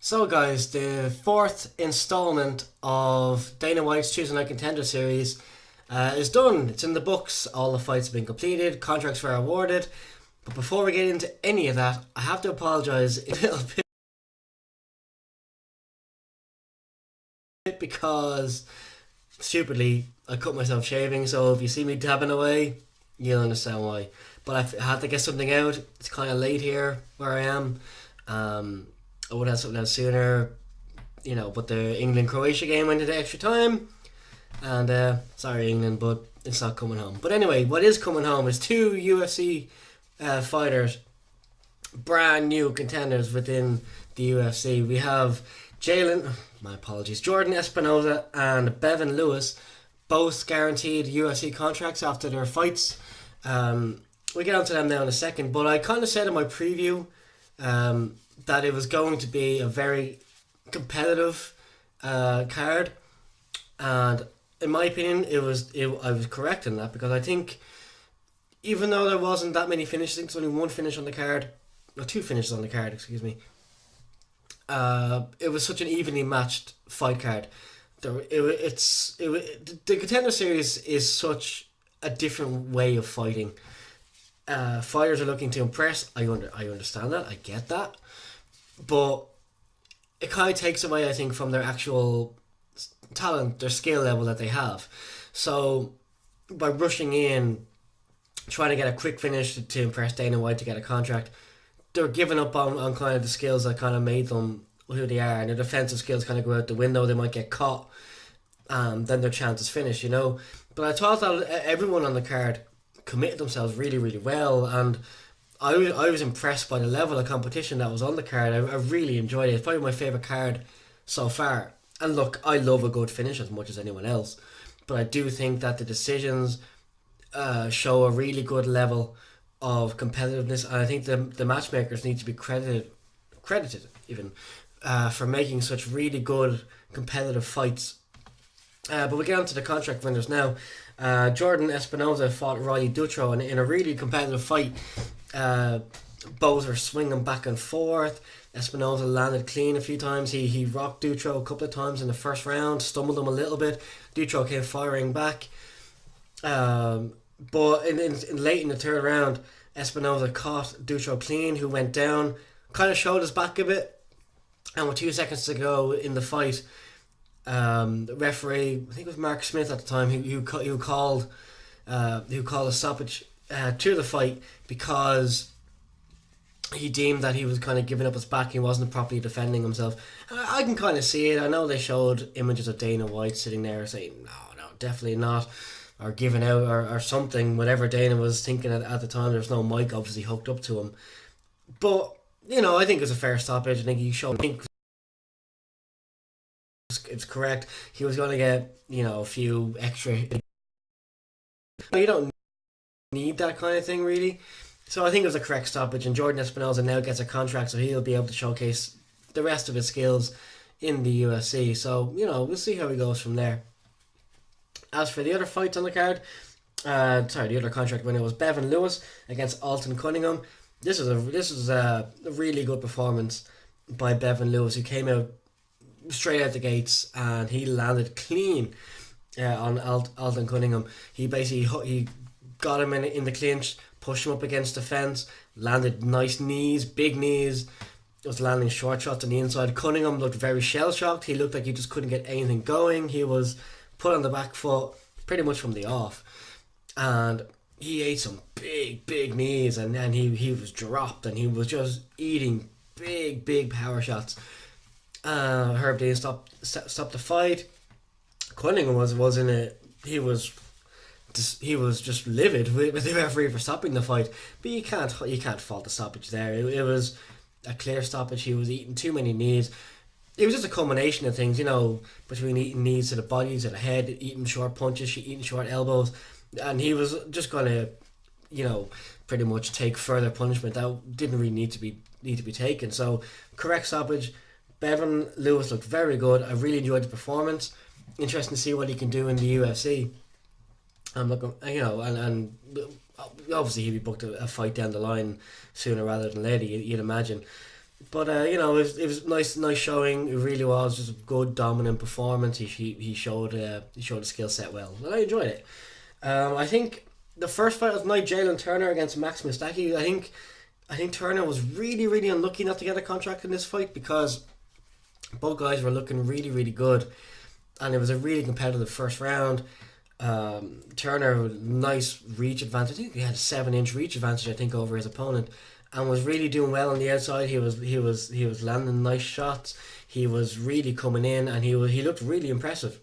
So, guys, the fourth installment of Dana White's Tuesday Night Contender series is done. It's in the books. All the fights have been completed. Contracts were awarded. But before we get into any of that, I have to apologise a little bit because, stupidly, I cut myself shaving. So if you see me dabbing away, you'll understand why. But I had to get something out. It's kind of late here where I am. I would have something out sooner, but the England Croatia game went into extra time, and sorry England, but it's not coming home. But anyway, what is coming home is two UFC fighters, brand new contenders within the UFC. We have Jordan Espinosa and Bevan Lewis, both guaranteed UFC contracts after their fights. We get onto them now in a second, but I kind of said in my preview that it was going to be a very competitive card, and in my opinion, I was correct in that, because I think even though there wasn't that many finishes, I think there's only one finish on the card, or two finishes on the card, excuse me. It was such an evenly matched fight card. The Contender Series is such a different way of fighting. Fighters are looking to impress. I understand that. I get that, but it kind of takes away, I think, from their actual talent, their skill level that they have. So by rushing in, trying to get a quick finish to impress Dana White to get a contract, they're giving up on kind of the skills that kind of made them who they are, and their defensive skills kind of go out the window. They might get caught, then their chance is finished. But I thought that everyone on the card committed themselves really, really well, and I was impressed by the level of competition that was on the card. I really enjoyed it. It's probably my favourite card so far. And look, I love a good finish as much as anyone else, but I do think that the decisions show a really good level of competitiveness, and I think the matchmakers need to be credited even for making such really good competitive fights. But we get on to the contract winners now. Jordan Espinosa fought Riley Dutro in a really competitive fight. Both were swinging back and forth. Espinosa landed clean a few times. He rocked Dutro a couple of times in the first round, stumbled him a little bit. Dutro came firing back. But in late in the third round, Espinosa caught Dutro clean, who went down, kind of showed his back a bit. And with 2 seconds to go in the fight, the referee, I think it was Mark Smith at the time, who called a stoppage to the fight, because he deemed that he was kind of giving up his back. He wasn't properly defending himself. I can kind of see it. I know they showed images of Dana White sitting there saying, no, definitely not, or giving out, or something, whatever Dana was thinking at the time. There's no mic obviously hooked up to him. But, I think it was a fair stoppage. I think he showed, it's correct. He was going to get, a few extra. You don't need that kind of thing, really. So I think it was a correct stoppage, and Jordan Espinosa now gets a contract, so he'll be able to showcase the rest of his skills in the UFC. So, we'll see how he goes from there. As for the other fights on the card, the other contract winner was Bevan Lewis against Alton Cunningham. This was a really good performance by Bevan Lewis, who came out straight out the gates, and he landed clean on Alton Cunningham. He basically got him in the clinch, pushed him up against the fence, landed nice knees, big knees, was landing short shots on the inside. Cunningham looked very shell-shocked. He looked like he just couldn't get anything going. He was put on the back foot pretty much from the off, and he ate some big knees, and then he was dropped, and he was just eating big power shots. Herb Dean stopped the fight. Cunningham was in a he was just livid with the referee for stopping the fight, but you can't fault the stoppage there. It was a clear stoppage. He was eating too many knees. It was just a combination of things, between eating knees to the body, to the head, eating short punches, eating short elbows, and he was just going to, pretty much take further punishment that didn't really need to be taken. So correct stoppage. Bevan Lewis looked very good. I really enjoyed the performance. Interesting to see what he can do in the UFC. I'm looking, and obviously he'll be booked a fight down the line sooner rather than later, you'd imagine. But it was nice showing. It really was just a good dominant performance. He showed the skill set well, and I enjoyed it. I think the first fight of the night, Jalen Turner against Max Mustaki. I think Turner was really unlucky not to get a contract in this fight because both guys were looking really good, and it was a really competitive first round. Turner nice reach advantage. I think he had a 7-inch reach advantage. I think over his opponent, and was really doing well on the outside. He was landing nice shots. He was really coming in, and he looked really impressive.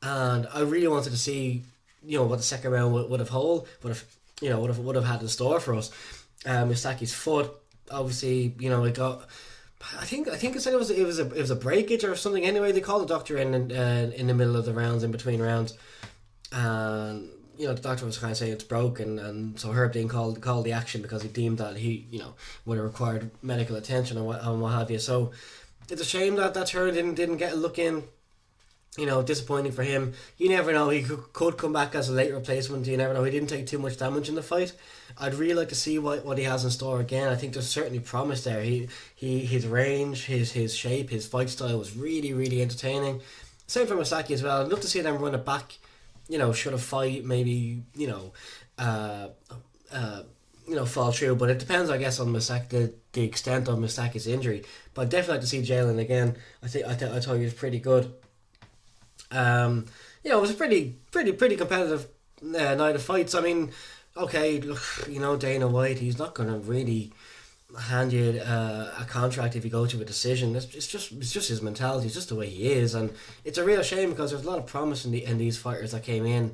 And I really wanted to see what the second round would have hold, would have had in store for us. Misaki's foot, obviously, it got. I think it said it was a breakage or something. Anyway, they called the doctor in the middle of the rounds, in between rounds, and the doctor was kind of saying it's broken, and so Herb Dean called the action because he deemed that he would have required medical attention and what have you. So it's a shame that Turner didn't get a look in. Disappointing for him. You never know. He could come back as a late replacement. You never know. He didn't take too much damage in the fight. I'd really like to see what he has in store again. I think there's certainly promise there. His range, his shape, his fight style was really entertaining. Same for Masaki as well. I'd love to see them run it back. Should a fight maybe uh, fall through, but it depends, I guess, on Masaki, the extent of Masaki's injury. But I'd definitely like to see Jalen again. I thought he was pretty good. It was a pretty competitive night of fights. I mean, okay, look, Dana White, he's not going to really hand you a contract if you go to a decision. It's just his mentality. It's just the way he is, and it's a real shame because there's a lot of promise in these fighters that came in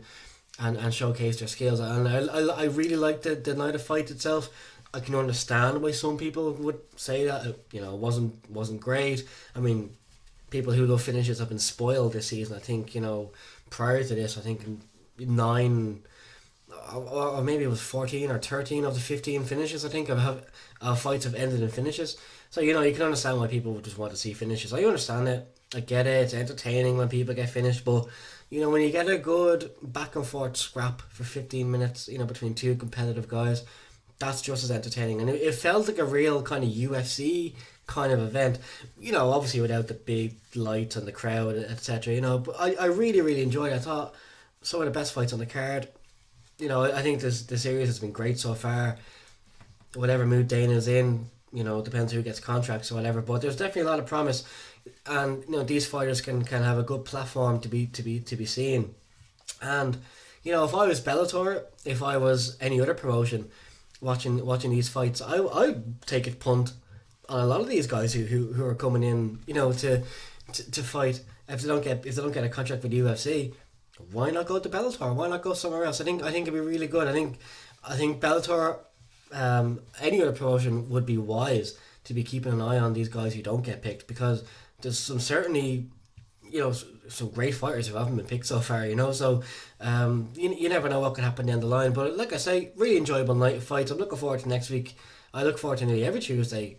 and showcased their skills. And I really liked the night of fight itself. I can understand why some people would say that it wasn't great. I mean, people who love finishes have been spoiled this season. I think prior to this, I think 9 or maybe it was 14 or 13 of the 15 finishes I think fights have ended in finishes. So you can understand why people would just want to see finishes. I understand it. I get it. It's entertaining when people get finished, but when you get a good back and forth scrap for 15 minutes, between two competitive guys, that's just as entertaining. And it felt like a real kind of UFC kind of event, obviously without the big lights and the crowd, etc. But I really enjoyed it. I thought some of the best fights on the card. I think the series has been great so far. Whatever mood Dana's in, depends who gets contracts or whatever. But there's definitely a lot of promise, and these fighters can have a good platform to be seen. And if I was Bellator, if I was any other promotion, watching these fights, I'd take a punt on a lot of these guys who are coming in, to fight. If they don't get a contract with the UFC, why not go to Bellator? Why not go somewhere else? I think it'd be really good. I think Bellator, any other promotion would be wise to be keeping an eye on these guys who don't get picked, because there's certainly some great fighters who haven't been picked so far. So you never know what could happen down the line. But like I say, really enjoyable night of fights. I'm looking forward to next week. I look forward to nearly every Tuesday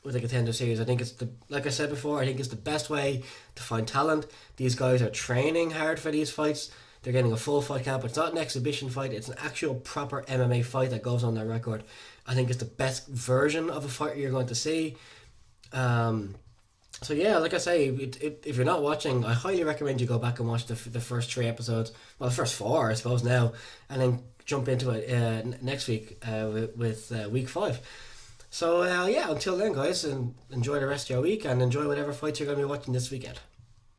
with the Contender series. I think like I said before, I think it's the best way to find talent. These guys are training hard for these fights. They're getting a full fight camp. It's not an exhibition fight. It's an actual proper MMA fight that goes on their record. I think it's the best version of a fighter you're going to see. So yeah, like I say, if you're not watching, I highly recommend you go back and watch the first 3 episodes. Well, the first 4, I suppose now, and then jump into it next week with week 5. So yeah, until then, guys, and enjoy the rest of your week, and enjoy whatever fights you're going to be watching this weekend.